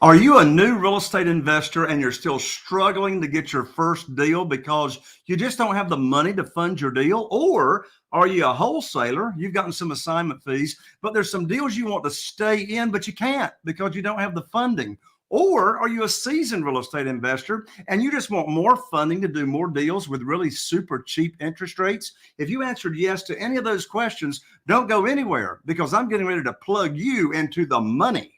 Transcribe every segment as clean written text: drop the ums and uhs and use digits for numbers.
Are you a new real estate investor and you're still struggling to get your first deal because you just don't have the money to fund your deal? Or are you a wholesaler? You've gotten some assignment fees, but there's some deals you want to stay in, but you can't because you don't have the funding. Or are you a seasoned real estate investor and you just want more funding to do more deals with really super cheap interest rates? If you answered yes to any of those questions, don't go anywhere because I'm getting ready to plug you into the money.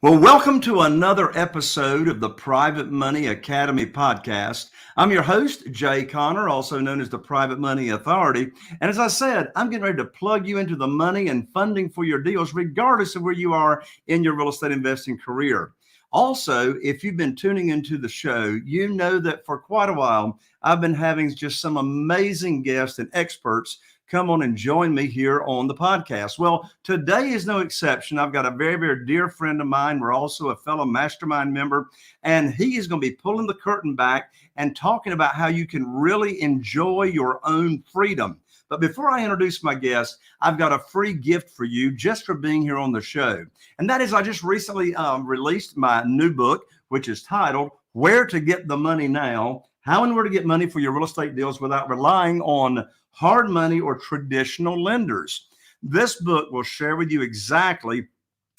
Well, welcome to another episode of the Private Money Academy podcast. I'm your host, Jay Conner, also known as the Private Money Authority. And as I said, I'm getting ready to plug you into the money and funding for your deals, regardless of where you are in your real estate investing career. Also, if you've been tuning into the show, you know that for quite a while, I've been having just some amazing guests and experts come on and join me here on the podcast. Well, today is no exception. I've got a very, very dear friend of mine. We're also a fellow mastermind member, and he is going to be pulling the curtain back and talking about how you can really enjoy your own freedom. But before I introduce my guest, I've got a free gift for you just for being here on the show. And that is, I just recently released my new book, which is titled Where to Get the Money Now, How and Where to Get Money for Your Real Estate Deals Without Relying on Hard Money or Traditional Lenders. This book will share with you exactly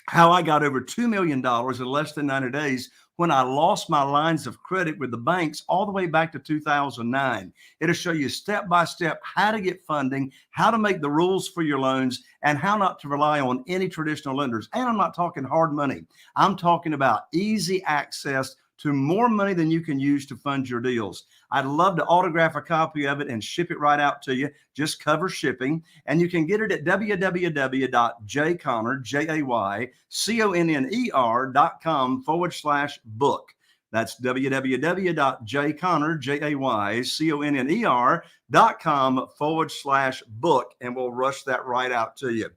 how I got over $2 million in less than 90 days when I lost my lines of credit with the banks all the way back to 2009. It'll show you step by step how to get funding, how to make the rules for your loans, and how not to rely on any traditional lenders. And I'm not talking hard money. I'm talking about easy access to more money than you can use to fund your deals. I'd love to autograph a copy of it and ship it right out to you. Just cover shipping. And you can get it at www.jayconner.com/book. That's www.jayconner.com/book. And we'll rush that right out to you.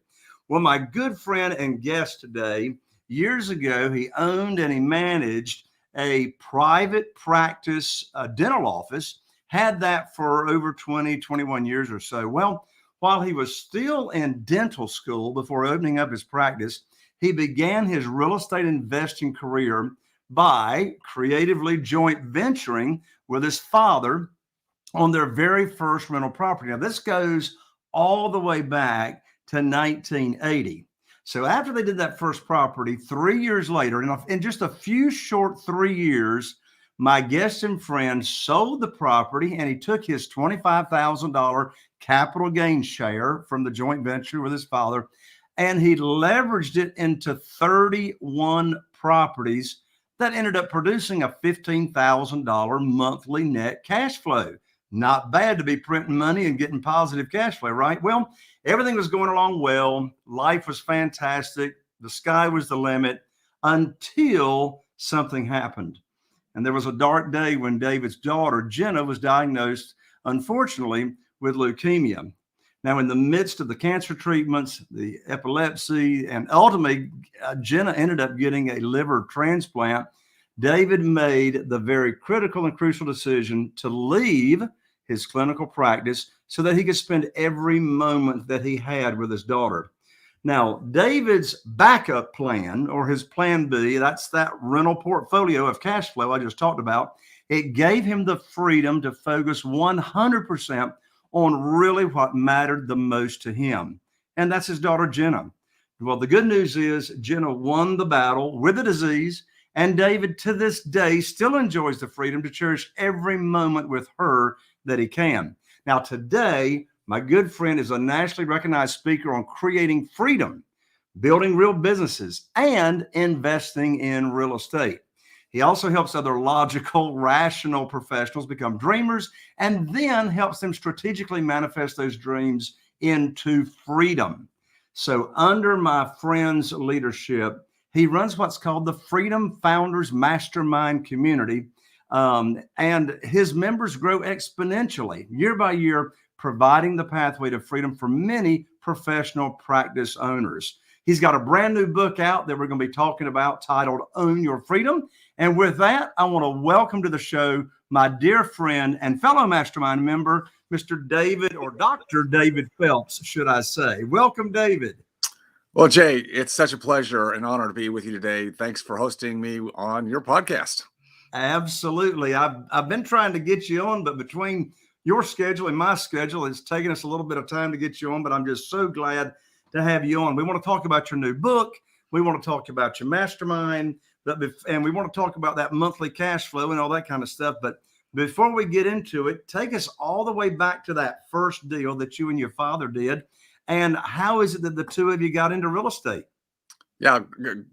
Well, my good friend and guest today, years ago, he owned and he managed a private practice dental office, had that for over 21 years or so. Well, while he was still in dental school before opening up his practice, he began his real estate investing career by creatively joint venturing with his father on their very first rental property. Now, this goes all the way back to 1980. So after they did that first property, 3 years later, in just a few short 3 years, my guest and friend sold the property and he took his $25,000 capital gain share from the joint venture with his father, and he leveraged it into 31 properties that ended up producing a $15,000 monthly net cash flow. Not bad to be printing money and getting positive cash flow, right? Well, everything was going along well. Life was fantastic. The sky was the limit until something happened. And there was a dark day when David's daughter, Jenna, was diagnosed, unfortunately, with leukemia. Now, in the midst of the cancer treatments, the epilepsy, and ultimately, Jenna ended up getting a liver transplant. David made the very critical and crucial decision to leave his clinical practice so that he could spend every moment that he had with his daughter. Now, David's backup plan, or his plan B, that's that rental portfolio of cash flow I just talked about. It gave him the freedom to focus 100% on really what mattered the most to him. And that's his daughter, Jenna. Well, the good news is Jenna won the battle with the disease, and David, to this day, still enjoys the freedom to cherish every moment with her that he can. Now, today, my good friend is a nationally recognized speaker on creating freedom, building real businesses, and investing in real estate. He also helps other logical, rational professionals become dreamers and then helps them strategically manifest those dreams into freedom. So under my friend's leadership, he runs what's called the Freedom Founders Mastermind Community. And his members grow exponentially year by year, providing the pathway to freedom for many professional practice owners. He's got a brand new book out that we're going to be talking about titled Own Your Freedom. And with that, I want to welcome to the show my dear friend and fellow mastermind member, Mr. David, or Dr. David Phelps, should I say. Welcome, David. Well, Jay, it's such a pleasure and honor to be with you today. Thanks for hosting me on your podcast. Absolutely. I've been trying to get you on, but between your schedule and my schedule, it's taken us a little bit of time to get you on, but I'm just so glad to have you on. We want to talk about your new book. We want to talk about your mastermind, and we want to talk about that monthly cash flow and all that kind of stuff. But before we get into it, take us all the way back to that first deal that you and your father did. And how is it that the two of you got into real estate? Yeah,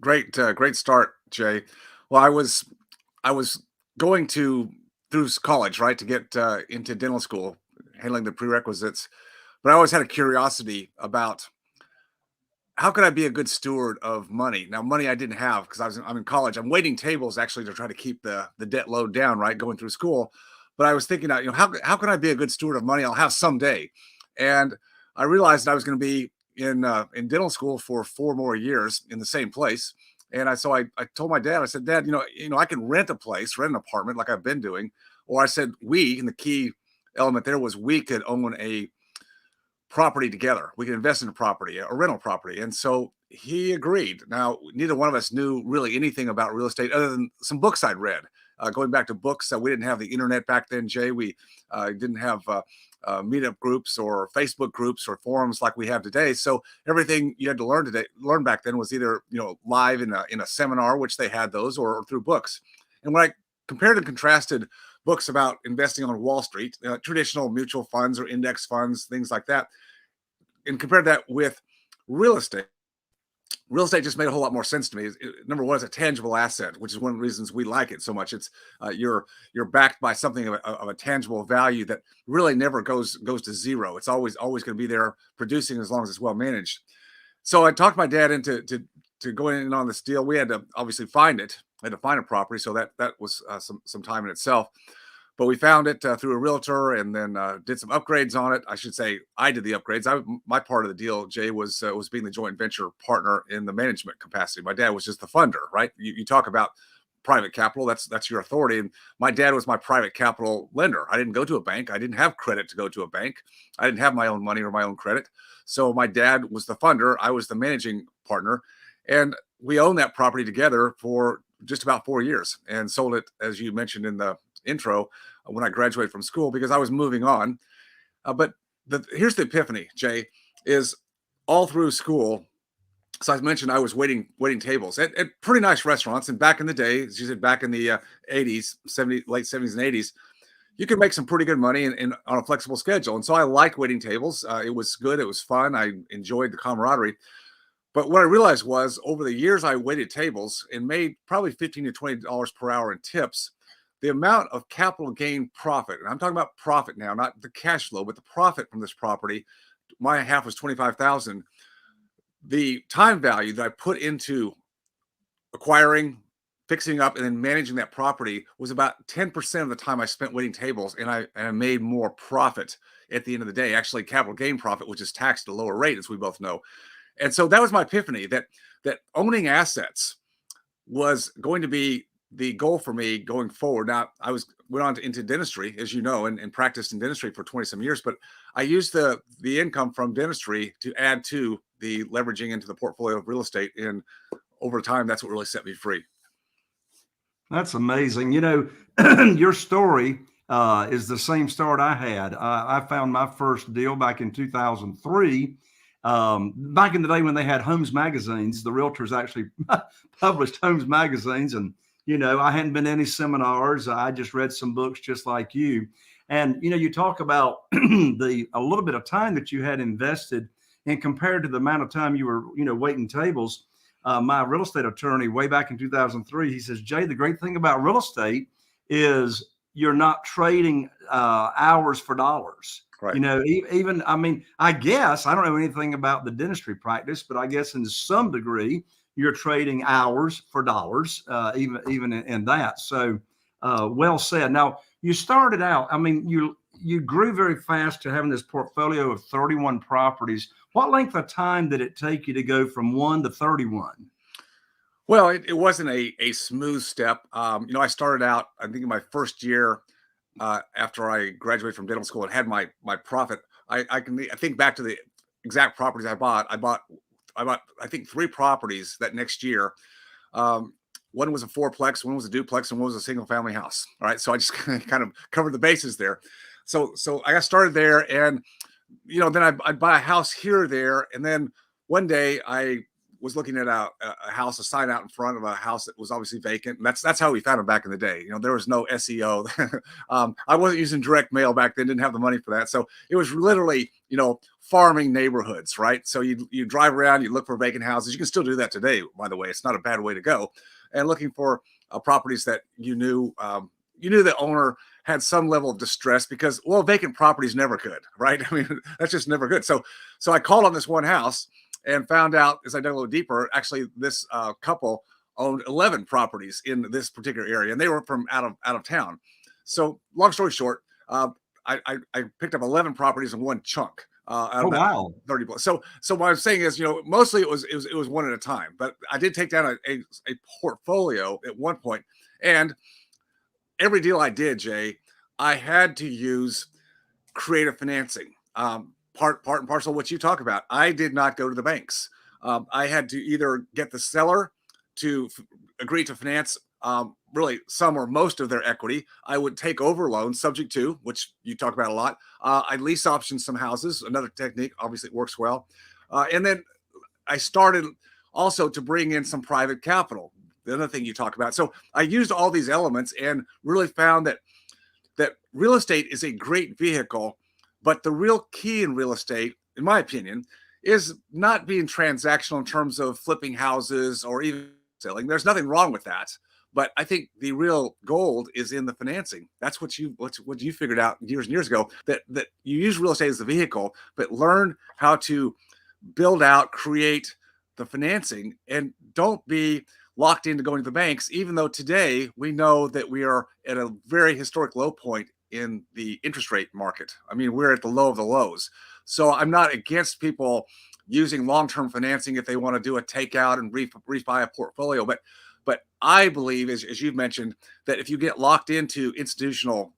great start, Jay. Well, I was going through college, right, to get into dental school, handling the prerequisites. But I always had a curiosity about how could I be a good steward of money? Now, money I didn't have because I'm in college. I'm waiting tables actually to try to keep the debt load down, right, going through school. But I was thinking, how can I be a good steward of money? I'll have someday. And I realized that I was going to be in dental school for 4 more years in the same place. And so I told my dad, I said, Dad, I can rent a place, rent an apartment like I've been doing. Or I said, and the key element there was we could own a property together. We could invest in a property, a rental property. And so he agreed. Now, neither one of us knew really anything about real estate other than some books I'd read. Going back to books, we didn't have the internet back then, Jay. We didn't have meetup groups or Facebook groups or forums like we have today. So everything you had to learn back then was either live in a seminar, which they had those, or through books. And when I compared and contrasted books about investing on Wall Street, traditional mutual funds or index funds, things like that, and compared that with real estate just made a whole lot more sense to me. Number one, it's a tangible asset, which is one of the reasons we like it so much. It's you're backed by something of a tangible value that really never goes to zero. It's always going to be there producing as long as it's well managed. So I talked my dad into to going in on this deal. We had to obviously find it. I had to find a property, so that was some time in itself. But we found it through a realtor, and then did some upgrades on it. I should say I did the upgrades. My part of the deal, Jay, was being the joint venture partner in the management capacity. My dad was just the funder, right? You talk about private capital. That's your authority. And my dad was my private capital lender. I didn't go to a bank. I didn't have credit to go to a bank. I didn't have my own money or my own credit. So my dad was the funder. I was the managing partner. And we owned that property together for just about 4 years and sold it, as you mentioned in the intro, when I graduated from school, because I was moving on. But here's the epiphany, Jay, is all through school. So I mentioned I was waiting tables at pretty nice restaurants. And back in the day, as you said, back in the 80s, late 70s and 80s, you could make some pretty good money and on a flexible schedule. And so I liked waiting tables. It was good. It was fun. I enjoyed the camaraderie. But what I realized was over the years I waited tables and made probably $15 to $20 per hour in tips, the amount of capital gain profit, and I'm talking about profit now, not the cash flow, but the profit from this property, my half was $25,000. The time value that I put into acquiring, fixing up, and then managing that property was about 10% of the time I spent waiting tables, and I made more profit at the end of the day. Actually, capital gain profit, which is taxed at a lower rate, as we both know. And so that was my epiphany, that owning assets was going to be the goal for me going forward. Now, I went on into dentistry, as you know, and practiced in dentistry for 20 some years, but I used the income from dentistry to add to the leveraging into the portfolio of real estate. And over time, that's what really set me free. That's amazing. Your story is the same start I had. I found my first deal back in 2003. Back in the day when they had Homes magazines, the realtors actually published Homes magazines. And, I hadn't been to any seminars. I just read some books just like you. And, you talk about a little bit of time that you had invested, and compared to the amount of time you were, waiting tables. My real estate attorney way back in 2003, he says, Jay, the great thing about real estate is you're not trading hours for dollars. Right. I guess I don't know anything about the dentistry practice, but I guess in some degree you're trading hours for dollars, even in that. So well said. Now, you started out, you grew very fast to having this portfolio of 31 properties. What length of time did it take you to go from 1 to 31? Well, it wasn't a smooth step. I started out, I think in my first year, after I graduated from dental school and had my profit. I think back to the exact properties I bought. I bought I think 3 properties that next year. One was a fourplex, one was a duplex, and one was a single family house. All right, so I just kind of covered the bases there. So I got started there, and then I'd buy a house here or there, and then one day I was looking at a house, a sign out in front of a house that was obviously vacant. And that's how we found them back in the day. There was no SEO. I wasn't using direct mail back then, didn't have the money for that. So it was literally, farming neighborhoods, right? So you drive around, you look for vacant houses. You can still do that today, by the way. It's not a bad way to go. And looking for properties that you knew the owner had some level of distress because, well, vacant properties never could, right? I mean, that's just never good. So I called on this one house and found out as I dug a little deeper, actually this couple owned 11 properties in this particular area, and they were from out of town. So long story short, I picked up 11 properties in one chunk. Out of wow. 30 plus. So what I'm saying is, mostly it was one at a time, but I did take down a portfolio at one point, and every deal I did, Jay, I had to use creative financing. Part and parcel of what you talk about. I did not go to the banks. I had to either get the seller to agree to finance really some or most of their equity. I would take over loans subject to, which you talk about a lot. I lease option some houses, another technique. Obviously, it works well. And then I started also to bring in some private capital, the other thing you talk about. So I used all these elements and really found that real estate is a great vehicle. But the real key in real estate, in my opinion, is not being transactional in terms of flipping houses or even selling. There's nothing wrong with that. But I think the real gold is in the financing. That's what you figured out years and years ago, that you use real estate as the vehicle, but learn how to build out, create the financing, and don't be locked into going to the banks, even though today we know that we are at a very historic low point in the interest rate market. I mean, we're at the low of the lows. So I'm not against people using long-term financing if they want to do a takeout and refi a portfolio. But I believe, as you've mentioned, that if you get locked into institutional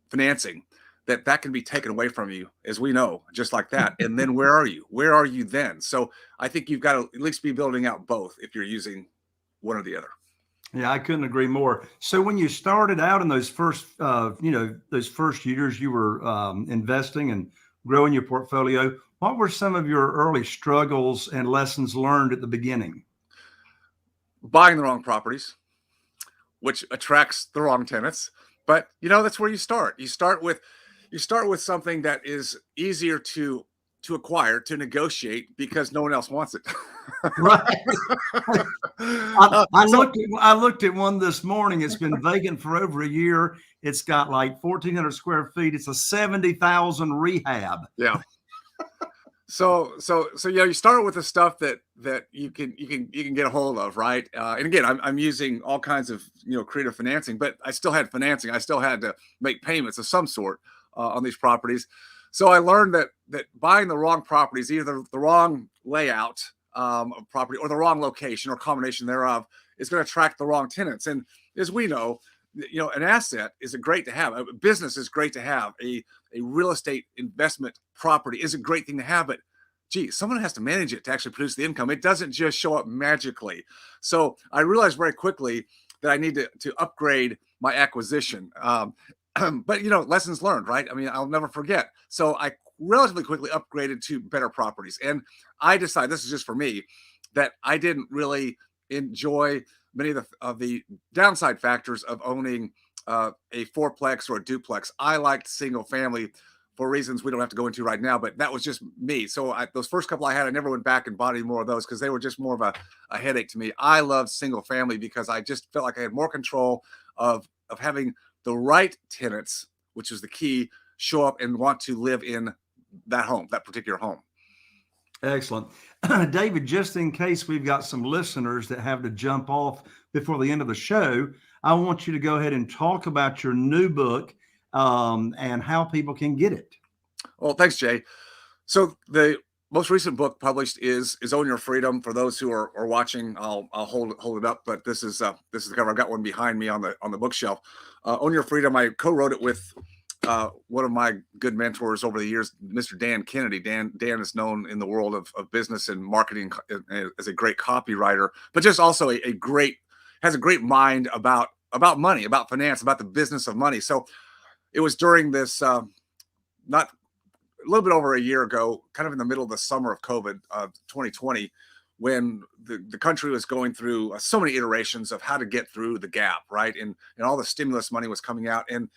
financing, that can be taken away from you, as we know, just like that. And then where are you? Where are you then? So I think you've got to at least be building out both if you're using one or the other. Yeah, I couldn't agree more. So when you started out in those first years you were investing and growing your portfolio, what were some of your early struggles and lessons learned at the beginning? Buying the wrong properties, which attracts the wrong tenants. But that's where you start. You start with something that is easier to acquire, to negotiate, because no one else wants it. Right. I looked at one this morning. It's been vacant for over a year. It's got like 1,400 square feet. It's a 70,000 rehab. Yeah. So you start with the stuff that you can get a hold of, right? And again, I'm using all kinds of creative financing, but I still had financing. I still had to make payments of some sort on these properties. So I learned that buying the wrong properties, either the wrong layout of property or the wrong location or combination thereof, is going to attract the wrong tenants. And as we know, an asset is great to have. A business is great to have. A real estate investment property is a great thing to have, but someone has to manage it to actually produce the income. It doesn't just show up magically. So I realized very quickly that I need to upgrade my acquisition. But lessons learned, right? I mean, I'll never forget. So I relatively quickly upgraded to better properties. And I decided, this is just for me, that I didn't really enjoy many of the downside factors of owning a fourplex or a duplex. I liked single family for reasons we don't have to go into right now, but that was just me. So those first couple I had, I never went back and bought any more of those because they were just more of a headache to me. I loved single family because I just felt like I had more control of having the right tenants, which is the key, show up and want to live in that home, that particular home. Excellent. David, just in case we've got some listeners that have to jump off before the end of the show, I want you to go ahead and talk about your new book and how people can get it. Well, thanks, Jay. So most recent book published is Own Your Freedom. For those who are watching, I'll hold it up. But this is the cover. I've got one behind me on the bookshelf. Own Your Freedom. I co-wrote it with one of my good mentors over the years, Mr. Dan Kennedy. Dan is known in the world of business and marketing as a great copywriter, but just also has a great mind about money, about finance, about the business of money. So it was during this not a little bit over a year ago, kind of in the middle of the summer of COVID 2020, when the country was going through so many iterations of how to get through the gap, right? And all the stimulus money was coming out. And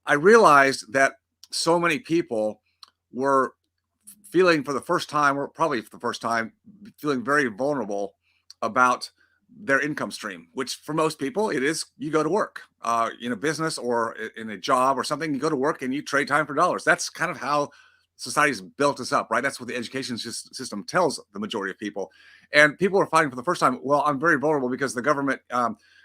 I realized that so many people were feeling for the first time, or probably for the first time, feeling very vulnerable about their income stream, which for most people, it is you go to work in a business or in a job or something, you go to work and you trade time for dollars. That's kind of how society's built us up, right? That's what the education system tells the majority of people. And people are finding for the first time, well, I'm very vulnerable because the government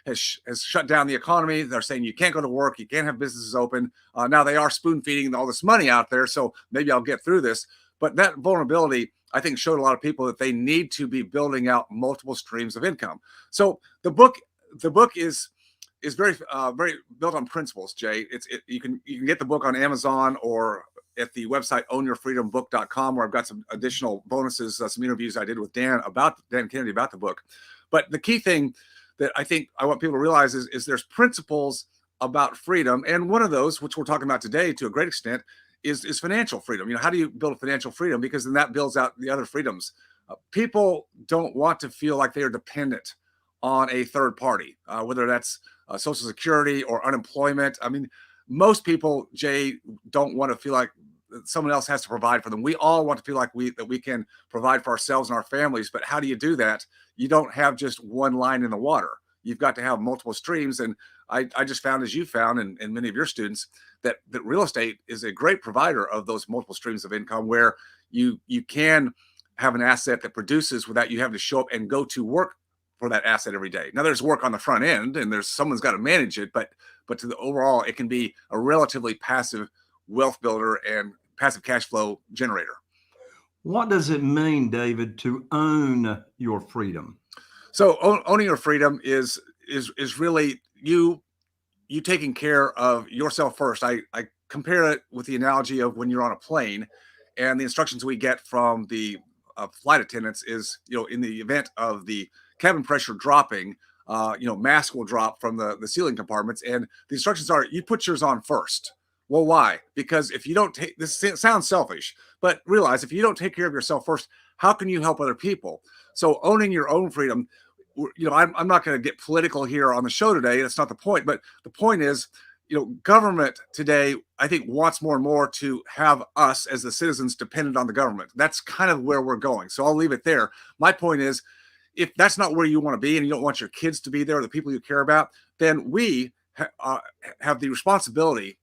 has shut down the economy. They're saying you can't go to work, you can't have businesses open. Now they are spoon feeding all this money out there, so maybe I'll get through this. But that vulnerability, I think, showed a lot of people that they need to be building out multiple streams of income. So the book is very built on principles, Jay. You can get the book on Amazon or at the website ownyourfreedombook.com, where I've got some additional bonuses, some interviews I did with Dan Kennedy about the book. But the key thing that I think I want people to realize is there's principles about freedom. And one of those, which we're talking about today to a great extent, is financial freedom. How do you build financial freedom? Because then that builds out the other freedoms. People don't want to feel like they are dependent on a third party, whether that's Social Security or unemployment. I mean, most people, Jay, don't want to feel like someone else has to provide for them. We all want to feel like that we can provide for ourselves and our families. But how do you do that? You don't have just one line in the water. You've got to have multiple streams. And I just found, as you found, and many of your students, that real estate is a great provider of those multiple streams of income, where you can have an asset that produces without you having to show up and go to work for that asset every day. Now there's work on the front end and someone's got to manage it, but to the overall, it can be a relatively passive wealth builder and passive cash flow generator. What does it mean, David, to own your freedom? So owning your freedom is really you taking care of yourself first. I compare it with the analogy of when you're on a plane, and the instructions we get from the flight attendants is, in the event of the cabin pressure dropping, mask will drop from the ceiling compartments, and the instructions are you put yours on first. Well, why? Because if you don't take this, sounds selfish, but realize if you don't take care of yourself first, how can you help other people? So owning your own freedom, I'm not going to get political here on the show today. That's not the point. But the point is, government today, I think, wants more and more to have us as the citizens dependent on the government. That's kind of where we're going. So I'll leave it there. My point is, if that's not where you want to be and you don't want your kids to be there, or the people you care about, then we have the responsibility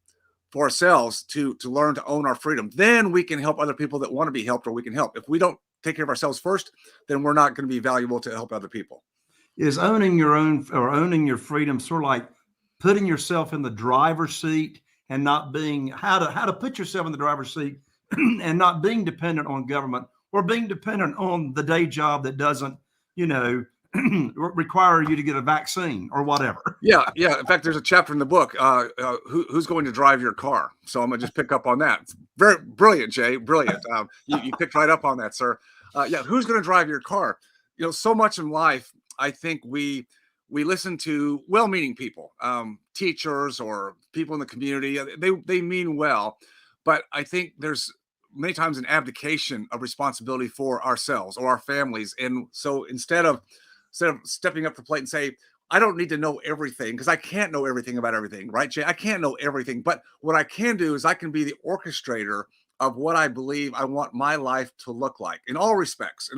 for ourselves to learn to own our freedom. Then we can help other people that want to be helped, or we can help. If we don't take care of ourselves first, then we're not going to be valuable to help other people. Is owning your own or owning your freedom sort of like putting yourself in the driver's seat and not being how to put yourself in the driver's seat and not being dependent on government, or being dependent on the day job that doesn't, require you to get a vaccine or whatever? Yeah. In fact, there's a chapter in the book, who's going to drive your car. So I'm gonna just pick up on that. It's very brilliant, Jay. Brilliant. You picked right up on that, sir. Who's going to drive your car? So much in life, I think we listen to well-meaning people, teachers or people in the community. They mean well, but I think there's many times an abdication of responsibility for ourselves or our families. And so instead of stepping up to the plate and say, I don't need to know everything, because I can't know everything about everything, right, Jay? I can't know everything, but what I can do is I can be the orchestrator of what I believe I want my life to look like in all respects,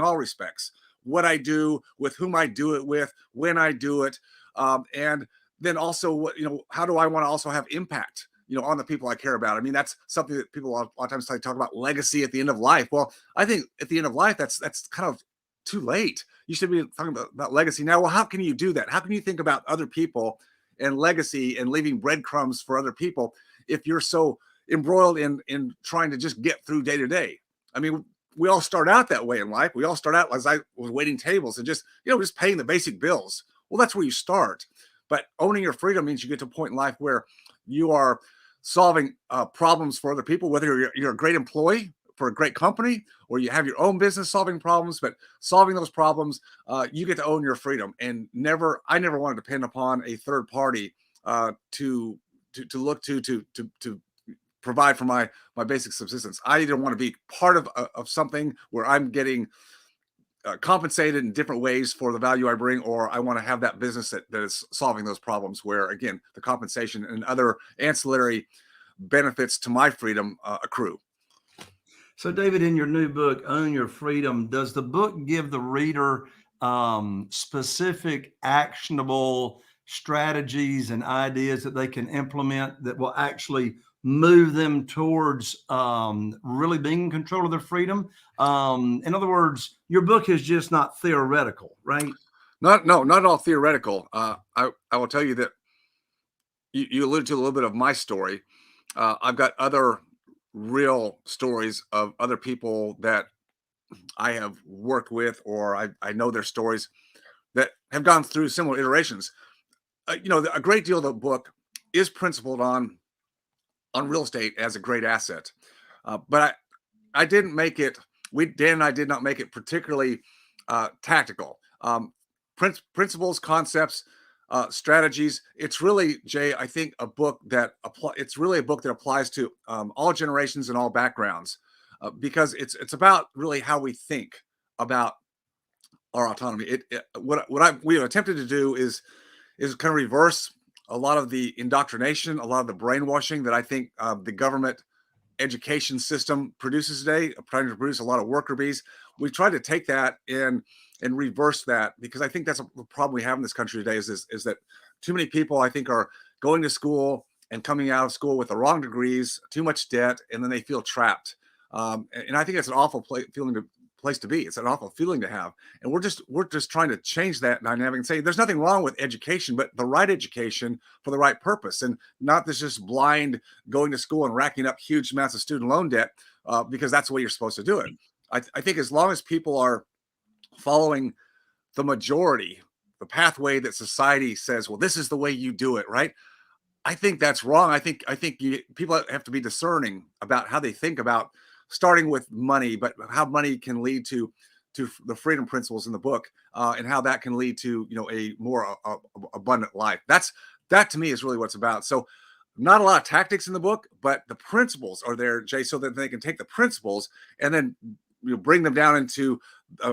what I do, with whom I do it with, when I do it. And then also, how do I want to also have impact, on the people I care about? I mean, that's something that people a lot of times talk about legacy at the end of life. Well, I think at the end of life, that's kind of too late. You should be talking about legacy now. Well, how can you do that? How can you think about other people and legacy and leaving breadcrumbs for other people if you're so embroiled in trying to just get through day to day? I mean, we all start out that way in life. We all start out as I was waiting tables and just, just paying the basic bills. Well, that's where you start. But owning your freedom means you get to a point in life where you are solving problems for other people, whether you're a great employee for a great company or you have your own business solving problems, but solving those problems, you get to own your freedom. And I never want to depend upon a third party to look to provide for my basic subsistence. I either want to be part of something where I'm getting compensated in different ways for the value I bring, or I want to have that business that is solving those problems where, again, the compensation and other ancillary benefits to my freedom accrue. So, David, in your new book, Own Your Freedom, does the book give the reader specific actionable strategies and ideas that they can implement that will actually move them towards really being in control of their freedom? In other words, your book is just not theoretical, right? Not all theoretical. I will tell you that you alluded to a little bit of my story. I've got other real stories of other people that I have worked with, or I know their stories that have gone through similar iterations. A great deal of the book is principled on real estate as a great asset, but I didn't make it. Dan and I did not make it particularly tactical. Principles, concepts, strategies. It's really, Jay, I think it's really a book that applies to all generations and all backgrounds, because it's about really how we think about our autonomy. We have attempted to do is kind of reverse a lot of the indoctrination, a lot of the brainwashing that I think the government education system produces today, trying to produce a lot of worker bees. We try to take that and reverse that, because I think that's the problem we have in this country today is that too many people, I think, are going to school and coming out of school with the wrong degrees, too much debt, and then they feel trapped. And I think it's an awful place to be. It's an awful feeling to have. And we're just trying to change that dynamic and say there's nothing wrong with education, but the right education for the right purpose, and not this just blind going to school and racking up huge amounts of student loan debt because that's the way you're supposed to do it. I think as long as people are following the majority, the pathway that society says, well, this is the way you do it, right? I think that's wrong. I think people have to be discerning about how they think about starting with money, but how money can lead to the freedom principles in the book, and how that can lead to a more abundant life. That to me is really what it's about. So, not a lot of tactics in the book, but the principles are there, Jay, so that they can take the principles and then bring them down into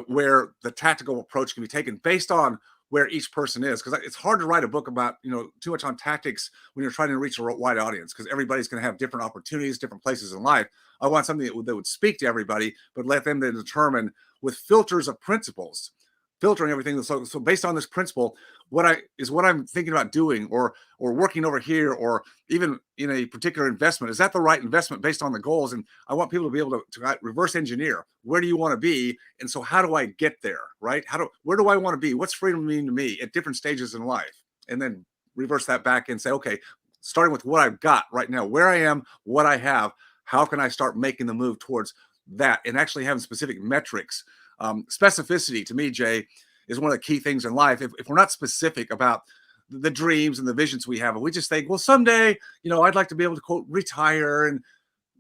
where the tactical approach can be taken based on where each person is. Because it's hard to write a book about too much on tactics when you're trying to reach a wide audience, because everybody's going to have different opportunities, different places in life. I want something that would speak to everybody, but let them then determine with filters of principles, filtering everything. So based on this principle, what I'm thinking about doing or working over here, or even in a particular investment, is that the right investment based on the goals? And I want people to be able to reverse engineer, where do you want to be? And so how do I get there, right? Where do I want to be? What's freedom mean to me at different stages in life? And then reverse that back and say, okay, starting with what I've got right now, where I am, what I have, how can I start making the move towards that, and actually having specific metrics. Specificity to me, Jay, is one of the key things in life. If we're not specific about the dreams and the visions we have, and we just think, well, someday, I'd like to be able to, quote, retire, and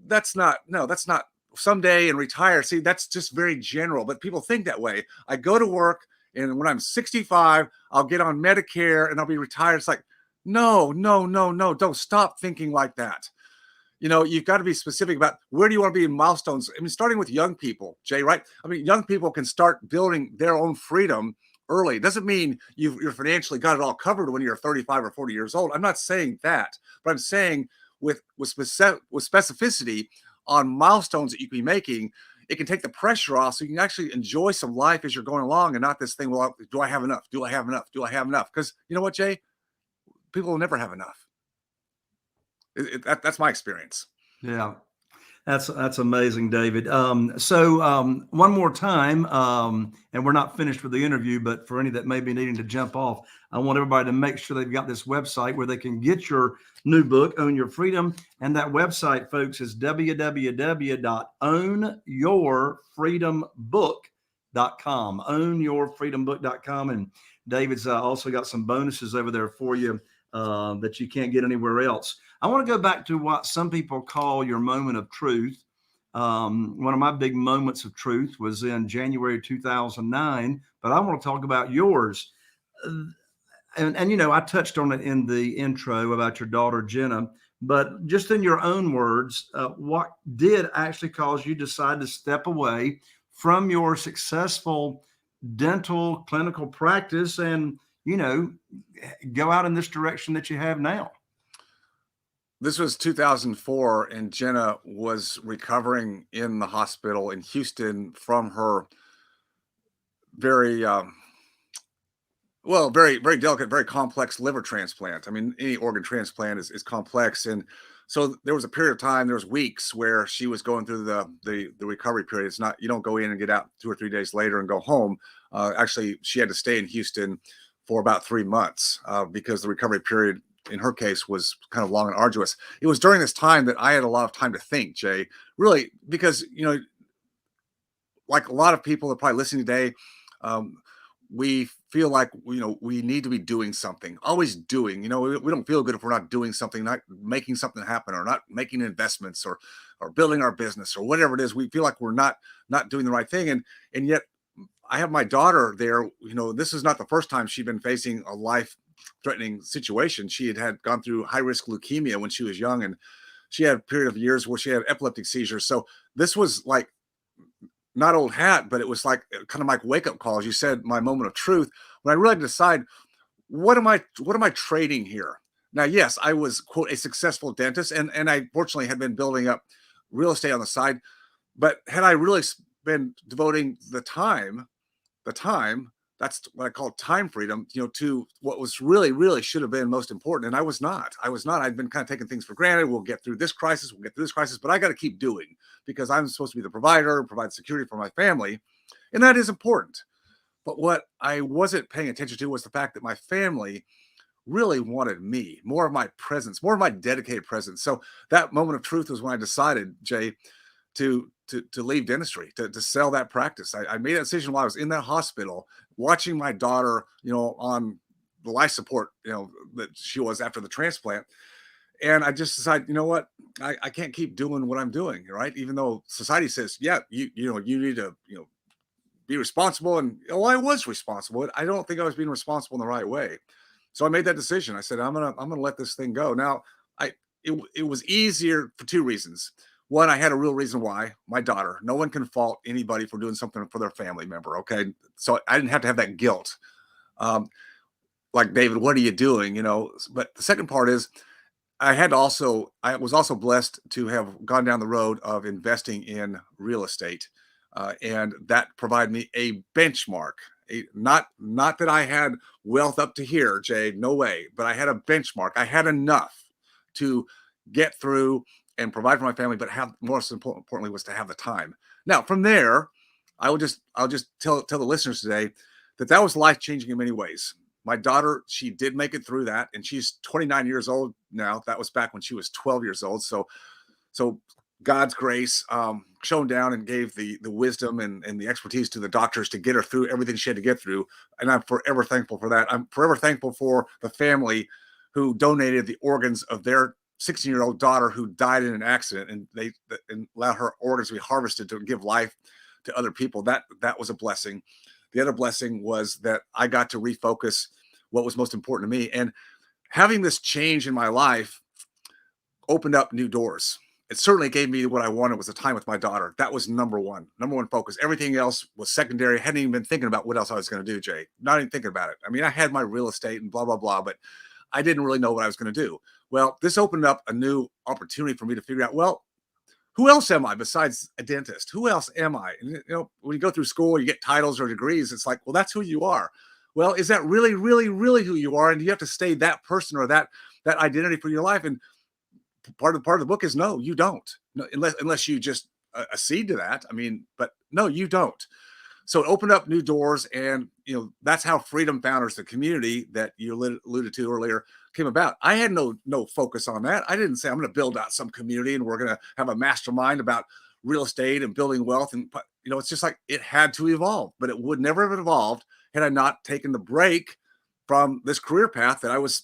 that's not someday and retire. See, that's just very general, but people think that way. I go to work, and when I'm 65, I'll get on Medicare and I'll be retired. It's like, no, don't stop thinking like that. You've got to be specific about where do you want to be in milestones. I mean, starting with young people, Jay, right? I mean, young people can start building their own freedom early. It doesn't mean you're financially got it all covered when you're 35 or 40 years old. I'm not saying that, but I'm saying with specificity on milestones that you can be making, it can take the pressure off, so you can actually enjoy some life as you're going along, and not this thing, well, do I have enough? Do I have enough? Do I have enough? Because you know what, Jay? People will never have enough. That's my experience. Yeah. That's amazing, David. So one more time, and we're not finished with the interview, but for any that may be needing to jump off, I want everybody to make sure they've got this website where they can get your new book, Own Your Freedom. And that website, folks, is www.ownyourfreedombook.com. Ownyourfreedombook.com. And David's also got some bonuses over there for you that you can't get anywhere else. I want to go back to what some people call your moment of truth. One of my big moments of truth was in January 2009, but I want to talk about yours. And you know, I touched on it in the intro about your daughter, Jenna, but just in your own words, what did actually cause you to decide to step away from your successful dental clinical practice and, you know, go out in this direction that you have now? This was 2004, and Jenna was recovering in the hospital in Houston from her very, very, very delicate, very complex liver transplant. I mean, any organ transplant is complex. And so there was a period of time, there was weeks where she was going through the recovery period. It's not, you don't go in and get out 2 or 3 days later and go home. Actually, she had to stay in Houston for about 3 months because the recovery period in her case was kind of long and arduous. It was during this time that I had a lot of time to think, Jay, really, because, you know, like a lot of people that are probably listening today, we feel like, you know, we need to be doing something, always doing, you know, we don't feel good if we're not doing something, not making something happen, or not making investments, or building our business, or whatever it is. We feel like we're not doing the right thing. And yet I have my daughter there. You know, this is not the first time she'd been facing a life threatening situation. She had gone through high risk leukemia when she was young, and she had a period of years where she had epileptic seizures. So this was like not old hat, but it was like kind of like wake up call, as you said, my moment of truth, when I really decide, what am I trading here? Now, yes, I was, quote, a successful dentist, and I fortunately had been building up real estate on the side. But had I really been devoting the time, that's what I call time freedom, you know, to what was really, really should have been most important. And I was not. I'd been kind of taking things for granted. We'll get through this crisis. But I got to keep doing, because I'm supposed to be the provider, provide security for my family. And that is important. But what I wasn't paying attention to was the fact that my family really wanted me, more of my presence, more of my dedicated presence. So that moment of truth was when I decided, Jay, to leave dentistry, to sell that practice. I made that decision while I was in that hospital, watching my daughter, you know, on the life support, you know, that she was after the transplant. And I just decided, you know what, I can't keep doing what I'm doing, right? Even though society says, yeah, you know, you need to, you know, be responsible. And I was responsible. I don't think I was being responsible in the right way. So I made that decision. I said, I'm gonna let this thing go. Now, it was easier for 2 reasons. One, I had a real reason why. My daughter. No one can fault anybody for doing something for their family member. Okay, so I didn't have to have that guilt. Um, like, David, what are you doing? You know. But the second part is, I was also blessed to have gone down the road of investing in real estate, and that provided me a benchmark. Not that I had wealth up to here, Jay, no way, but I had a benchmark. I had enough to get through and provide for my family, but have, most importantly, was to have the time. Now, from there, I'll just tell the listeners today that was life changing in many ways. My daughter, she did make it through that, and she's 29 years old now. That was back when she was 12 years old. So God's grace shone down and gave the wisdom and the expertise to the doctors to get her through everything she had to get through. And I'm forever thankful for that. I'm forever thankful for the family who donated the organs of their 16-year-old daughter who died in an accident, and they allowed her organs to be harvested to give life to other people. That was a blessing. The other blessing was that I got to refocus what was most important to me. And having this change in my life opened up new doors. It certainly gave me what I wanted, was the time with my daughter. That was number one focus. Everything else was secondary. I hadn't even been thinking about what else I was going to do, Jay. Not even thinking about it. I mean, I had my real estate and blah, blah, blah, but I didn't really know what I was going to do. Well, this opened up a new opportunity for me to figure out, well, who else am I besides a dentist? Who else am I? And, you know, when you go through school, you get titles or degrees. It's like, well, that's who you are. Well, is that really, really, really who you are? And do you have to stay that person or that identity for your life? And part of the book is, no, you don't. No, unless you just accede to that. I mean, but no, you don't. So it opened up new doors, and that's how Freedom Founders, the community that you alluded to earlier, came about. I had no focus on that. I didn't say I'm going to build out some community and we're going to have a mastermind about real estate and building wealth. And it's just like it had to evolve, but it would never have evolved had I not taken the break from this career path that I was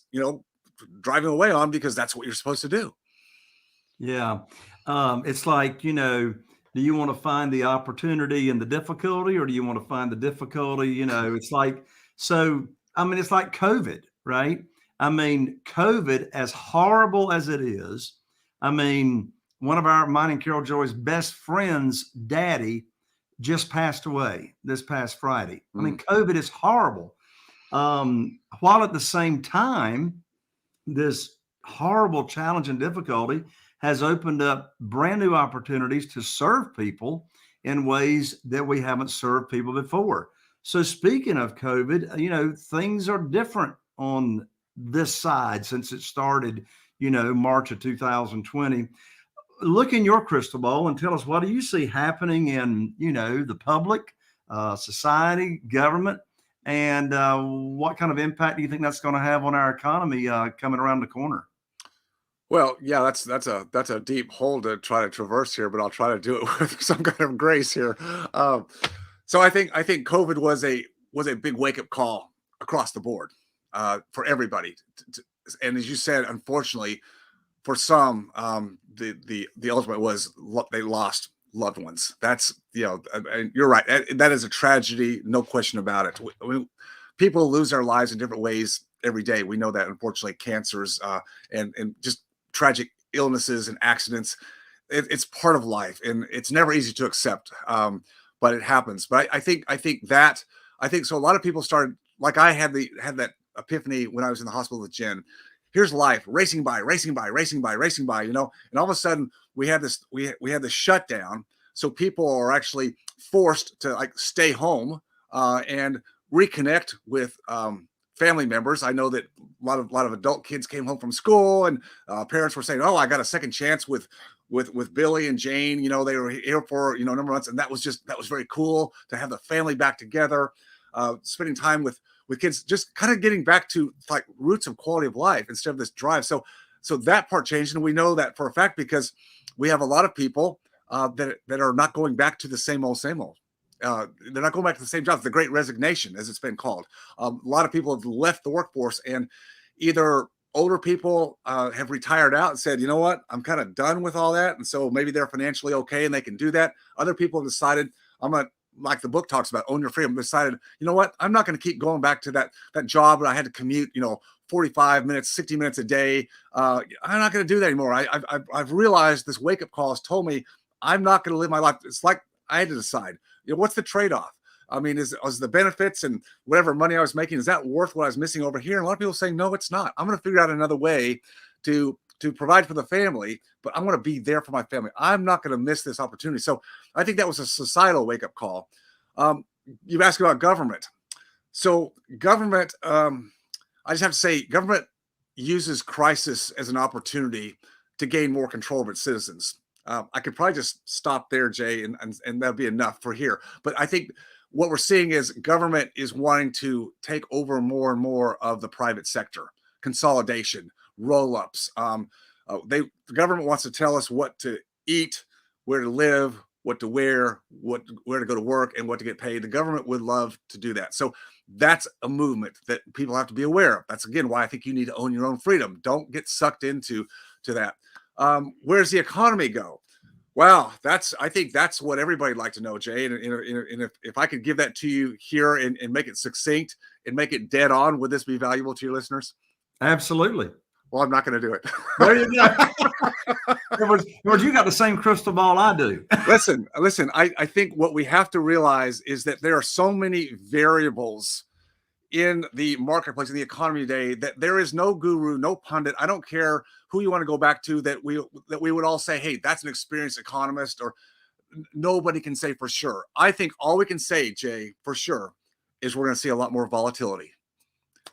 driving away on, because that's what you're supposed to do. Yeah. It's like, do you want to find the opportunity in the difficulty, or do you want to find the difficulty? It's like, it's like COVID, right? I mean, COVID, as horrible as it is, one of mine and Carol Joy's best friends' daddy just passed away this past Friday. COVID is horrible. While at the same time, this horrible challenge and difficulty has opened up brand new opportunities to serve people in ways that we haven't served people before. So speaking of COVID, things are different on this side since it started, March of 2020. Look in your crystal ball and tell us, what do you see happening in, the public, society, government, and what kind of impact do you think that's going to have on our economy coming around the corner? Well, yeah, that's a deep hole to try to traverse here, but I'll try to do it with some kind of grace here. So I think COVID was a big wake up call across the board for everybody. And as you said, unfortunately, for some, the ultimate was they lost loved ones. That's and you're right. That is a tragedy, no question about it. People lose their lives in different ways every day. We know that, unfortunately, cancers and just tragic illnesses and accidents. It's part of life, and it's never easy to accept, but it happens. But I think so. A lot of people started, like I had that epiphany when I was in the hospital with Jen. Here's life racing by, and all of a sudden we had this shutdown. So people are actually forced to stay home and reconnect with family members. I know that a lot of adult kids came home from school, and parents were saying, "Oh, I got a second chance with Billy and Jane." They were here for a number of months, and that was very cool to have the family back together, spending time with kids, just kind of getting back to roots of quality of life instead of this drive. So that part changed, and we know that for a fact because we have a lot of people that are not going back to the same old. They're not going back to the same jobs. The Great Resignation, as it's been called. A lot of people have left the workforce, and either older people have retired out and said, "You know what, I'm kind of done with all that," and so maybe they're financially okay and they can do that. Other people have decided, I'm gonna, like the book talks about, own your freedom. Decided, you know what, I'm not going to keep going back to that job where I had to commute, 45 minutes, 60 minutes a day. I'm not going to do that anymore. I've realized this wake up call has told me I'm not going to live my life. It's like I had to decide, what's the trade-off? I mean, is the benefits and whatever money I was making, is that worth what I was missing over here? And a lot of people saying, no, it's not. I'm going to figure out another way to provide for the family, but I'm going to be there for my family. I'm not going to miss this opportunity. So I think that was a societal wake-up call. You asked about government. So government, I just have to say, government uses crisis as an opportunity to gain more control of its citizens. I could probably just stop there, Jay, and that'll be enough for here. But I think what we're seeing is government is wanting to take over more and more of the private sector, consolidation, roll-ups. The government wants to tell us what to eat, where to live, what to wear, where to go to work, and what to get paid. The government would love to do that. So that's a movement that people have to be aware of. That's, again, why I think you need to own your own freedom. Don't get sucked into that. Where's the economy go? Well, I think that's what everybody'd like to know, Jay. And if I could give that to you here and make it succinct and make it dead on, would this be valuable to your listeners? Absolutely. Well, I'm not going to do it. There you go. You got the same crystal ball I do. Listen. I think what we have to realize is that there are so many variables in the marketplace, in the economy today, that there is no guru, no pundit. I don't care who you want to go back to, that we would all say, hey, that's an experienced economist, or nobody can say for sure. I think all we can say, Jay, for sure, is we're going to see a lot more volatility.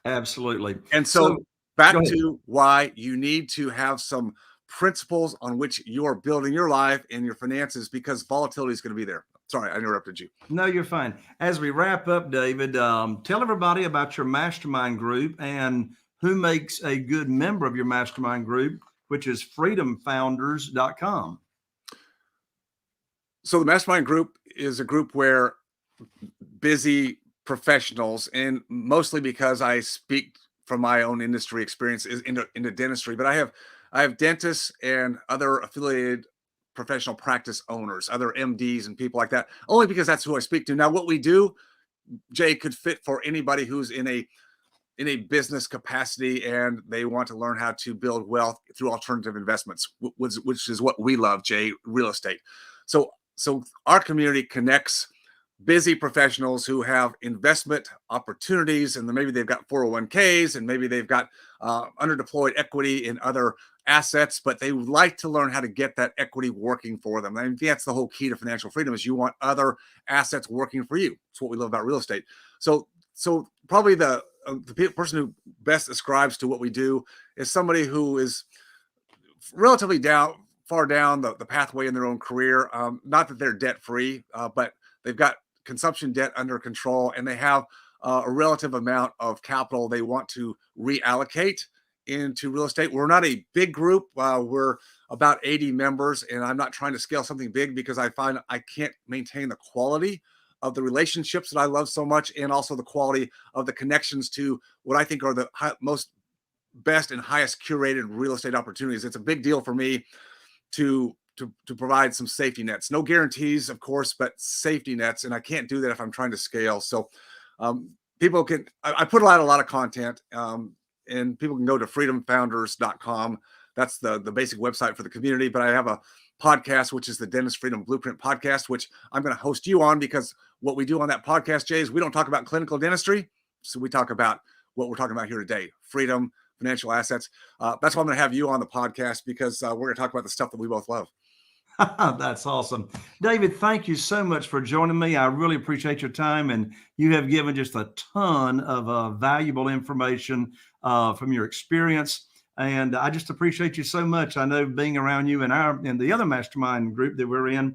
Absolutely. And so back to why you need to have some principles on which you are building your life and your finances, because volatility is going to be there. Sorry, I interrupted you. No, you're fine. As we wrap up, David, tell everybody about your mastermind group and who makes a good member of your mastermind group, which is freedomfounders.com. So the mastermind group is a group where busy professionals, and mostly because I speak from my own industry experience is into dentistry, but I have dentists and other affiliated professional practice owners, other MDs and people like that, only because that's who I speak to. Now, what we do, Jay, could fit for anybody who's in a business capacity and they want to learn how to build wealth through alternative investments, which is what we love, Jay, real estate. So our community connects busy professionals who have investment opportunities, and then maybe they've got 401ks, and maybe they've got underdeployed equity in other assets, but they would like to learn how to get that equity working for them. And that's the whole key to financial freedom, is you want other assets working for you. That's what we love about real estate. So probably the person who best ascribes to what we do is somebody who is relatively far down the pathway in their own career. Not that they're debt free, but they've got consumption debt under control, and they have a relative amount of capital they want to reallocate into real estate. We're not a big group. We're about 80 members, and I'm not trying to scale something big because I find I can't maintain the quality of the relationships that I love so much, and also the quality of the connections to what I think are the most best and highest curated real estate opportunities. It's a big deal for me to provide some safety nets. No guarantees, of course, but safety nets. And I can't do that if I'm trying to scale. So people can, I put out a lot of content, and people can go to freedomfounders.com. That's the basic website for the community. But I have a podcast, which is the Dentist Freedom Blueprint podcast, which I'm going to host you on, because what we do on that podcast, Jay, is we don't talk about clinical dentistry. So we talk about what we're talking about here today: freedom, financial assets. That's why I'm going to have you on the podcast, because we're going to talk about the stuff that we both love. That's awesome. David, thank you so much for joining me. I really appreciate your time, and you have given just a ton of valuable information from your experience. And I just appreciate you so much. I know, being around you in the other mastermind group that we're in,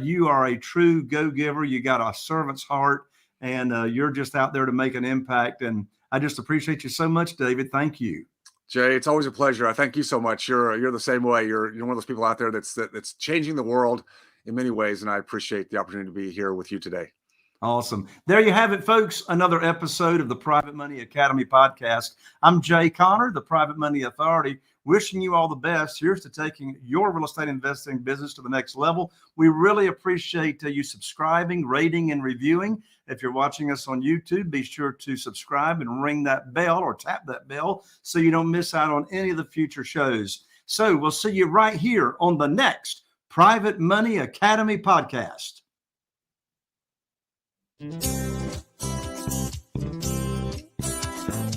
you are a true go-giver. You got a servant's heart, and you're just out there to make an impact. And I just appreciate you so much, David. Thank you. Jay, it's always a pleasure. I thank you so much. You're the same way. You're one of those people out there that's changing the world in many ways, and I appreciate the opportunity to be here with you today. Awesome. There you have it, folks. Another episode of the Private Money Academy podcast. I'm Jay Connor, the Private Money Authority, wishing you all the best. Here's to taking your real estate investing business to the next level. We really appreciate you subscribing, rating, and reviewing. If you're watching us on YouTube, be sure to subscribe and ring that bell, or tap that bell, so you don't miss out on any of the future shows. So we'll see you right here on the next Private Money Academy podcast.